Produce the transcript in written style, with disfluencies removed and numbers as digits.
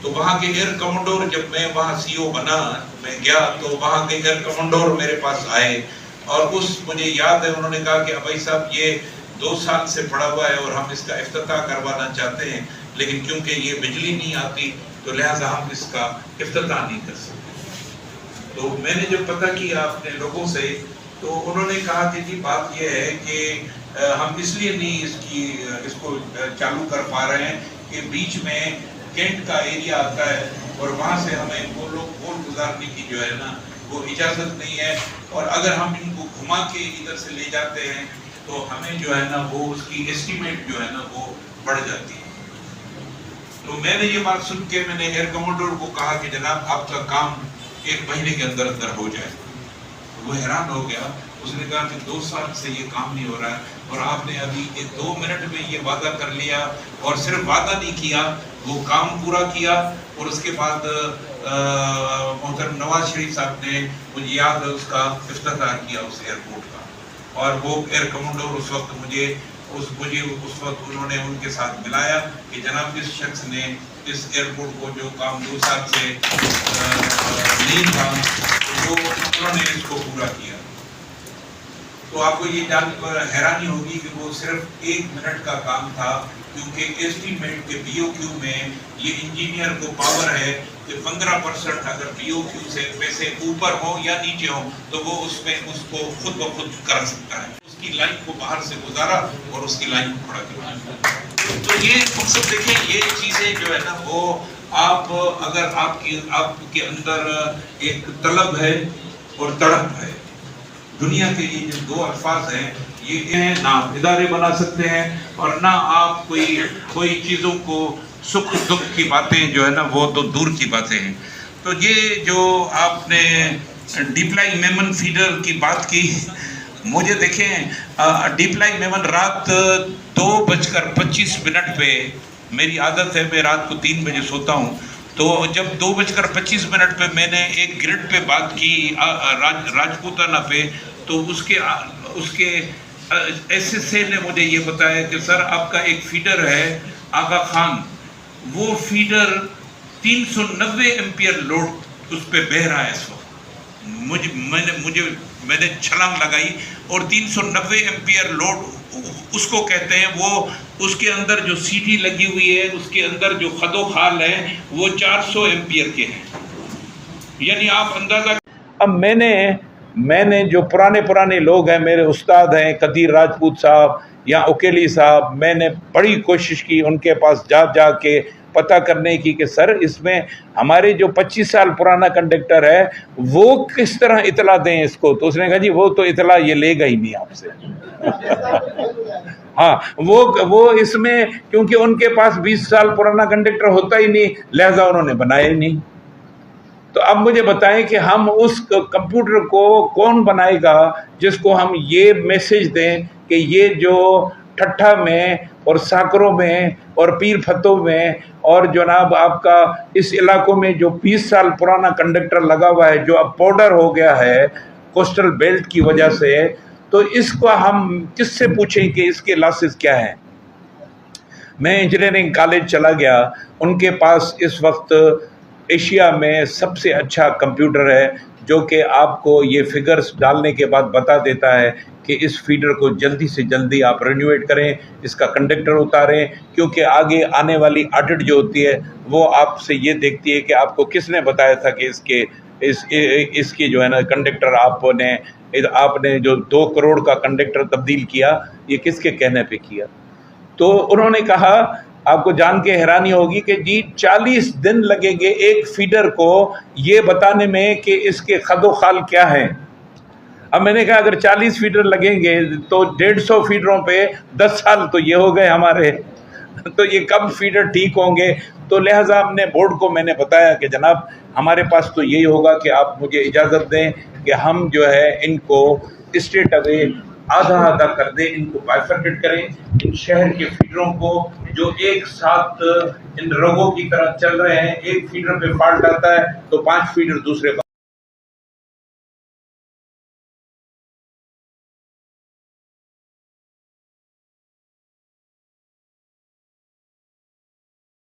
تو وہاں کے ایئر کمانڈور، جب میں وہاں CO بنا، میں گیا تو وہاں کے ایئر کمانڈور میرے پاس آئے، اور مجھے یاد ہے انہوں نے کہا کہ ابھائی صاحب یہ 2 سال سے پڑا ہوا ہے اور ہم اس کا افتتاح کروانا چاہتے ہیں، لیکن کیونکہ یہ بجلی نہیں آتی تو لہٰذا ہم اس کا افتتاح نہیں کر سکتے۔ تو میں نے جب پتہ کیا اپنے لوگوں سے تو انہوں نے کہا کہ جی بات یہ ہے کہ ہم اس لیے نہیں اس کو چالو کر پا رہے ہیں کہ بیچ میں کینٹ کا ایریا آتا ہے اور وہاں سے ہمیں وہ لوگ ووٹ گزارنے کی جو ہے نا وہ اجازت نہیں ہے، اور اگر ہم ان کو گھما کے ادھر سے لے جاتے ہیں تو ہمیں جو ہے نا وہ اس کی ایسٹیمیٹ جو ہے نا وہ بڑھ جاتی ہے۔ تو میں نے یہ بات سن کے میں نے ایئر کمانڈر کو کہا کہ جناب آپ کا کام 1 مہینے کے اندر ہو جائے۔ وہ حیران ہو گیا، اس نے کہا کہ 2 سال سے یہ کام نہیں ہو رہا ہے اور آپ نے ابھی 2 منٹ میں یہ وعدہ کر لیا، اور صرف وعدہ نہیں کیا، وہ کام پورا کیا۔ اور اس کے بعد محترم نواز شریف صاحب نے، مجھے یاد ہے، اس کا افتتاح کیا اس ایئرپورٹ کا، اور وہ ایئر کمانڈر اس وقت مجھے اس وقت انہوں نے ان کے ساتھ ملایا کہ جناب اس شخص نے اس ایئرپورٹ کو جو کام 2 سال سے نہیں تھا وہ انہوں نے اس کو پورا کیا۔ تو آپ کو یہ جان کر حیرانی ہوگی کہ وہ صرف 1 منٹ کا کام تھا، کیونکہ ایسٹیمیٹ کے BOQ میں یہ انجینئر کو پاور ہے کہ 15% اگر BOQ سے پیسے اوپر ہو یا نیچے ہو تو وہ اس میں اس کو خود بخود کر سکتا ہے۔ اس کی لائن کو باہر سے گزارا اور اس کی لائن کو کھڑا کیا۔ تو یہ مقصد دیکھیں، یہ چیزیں جو ہے نا وہ اگر آپ کے اندر ایک طلب ہے اور تڑپ ہے، دنیا کے یہ جو 2 الفاظ ہیں، یہ نہ آپ ادارے بنا سکتے ہیں اور نہ آپ کوئی چیزوں کو سکھ دکھ کی باتیں جو ہے نا وہ تو دور کی باتیں ہیں۔ تو یہ جو آپ نے ڈیپلائی میمن فیڈر کی بات کی، مجھے دیکھیں ڈیپلائی میمن رات 2:25 پہ، میری عادت ہے میں رات کو 3 بجے سوتا ہوں، تو جب 2:25 پہ میں نے ایک گرڈ پہ بات کی راجپوتانہ پہ، تو اس کے SSA نے مجھے یہ بتایا کہ سر آپ کا ایک فیڈر ہے آغا خان، وہ فیڈر 390 ایمپیئر لوڈ اس پہ بہہ رہا ہے اس وقت۔ میں نے چھلانگ لگائی، اور 390 ایمپیئر لوڈ اس کو کہتے ہیں، وہ اس کے اندر جو CD لگی ہوئی ہے، اس کے اندر جو خد و خال ہے وہ 400 ایمپیئر کے ہیں، یعنی آپ اندازہ۔ اب میں نے جو پرانے لوگ ہیں، میرے استاد ہیں قدیر راجپوت صاحب یا اکیلی صاحب، میں نے بڑی کوشش کی ان کے پاس جا کے پتہ کرنے کی کہ سر اس میں ہمارے جو 25 سال پرانا کنڈکٹر ہے وہ کس طرح اطلاع دیں اس کو، تو اس نے کہا جی وہ تو اطلاع یہ لے گا ہی نہیں آپ سے۔ ہاں وہ اس میں، کیونکہ ان کے پاس 20 سال پرانا کنڈکٹر ہوتا ہی نہیں، لہذا انہوں نے بنایا ہی نہیں۔ تو اب مجھے بتائیں کہ ہم اس کمپیوٹر کو کون بنائے گا جس کو ہم یہ میسج دیں کہ یہ جو ٹھٹھا میں اور ساکروں میں اور پیر فتوں میں اور جناب آپ کا اس علاقوں میں جو 20 سال پرانا کنڈکٹر لگا ہوا ہے، جو اب پاؤڈر ہو گیا ہے کوسٹل بیلٹ کی وجہ سے، تو اس کو ہم کس سے پوچھیں کہ اس کے لاسز کیا ہیں؟ میں انجینئرنگ کالج چلا گیا، ان کے پاس اس وقت ایشیا میں سب سے اچھا کمپیوٹر ہے جو کہ آپ کو یہ فگرز ڈالنے کے بعد بتا دیتا ہے کہ اس فیڈر کو جلدی سے جلدی آپ رینوویٹ کریں، اس کا کنڈکٹر اتاریں، کیونکہ آگے آنے والی آڈٹ جو ہوتی ہے وہ آپ سے یہ دیکھتی ہے کہ آپ کو کس نے بتایا تھا کہ اس کے جو ہے نا کنڈکٹر آپ نے جو 2 کروڑ کا کنڈکٹر تبدیل کیا، یہ کس کے کہنے پہ کیا۔ تو انہوں نے کہا، آپ کو جان کے حیرانی ہوگی کہ جی 40 دن لگیں گے ایک فیڈر کو یہ بتانے میں کہ اس کے خد و خال کیا ہیں۔ اب میں نے کہا اگر 40 فیڈر لگیں گے تو 150 فیڈروں پہ 10 سال تو یہ ہو گئے ہمارے، تو یہ کب فیڈر ٹھیک ہوں گے؟ تو لہٰذا اپنے بورڈ کو میں نے بتایا کہ جناب ہمارے پاس تو یہی ہوگا کہ آپ مجھے اجازت دیں کہ ہم جو ہے ان کو اسٹریٹ اوے آدھا کر دیں، ان کو بائفرکیٹ کریں، ان شہر کے فیڈروں کو جو ایک ساتھ ان رگوں کی طرح چل رہے ہیں، ایک فیڈر پہ فالٹ آتا ہے تو 5 فیڈر دوسرے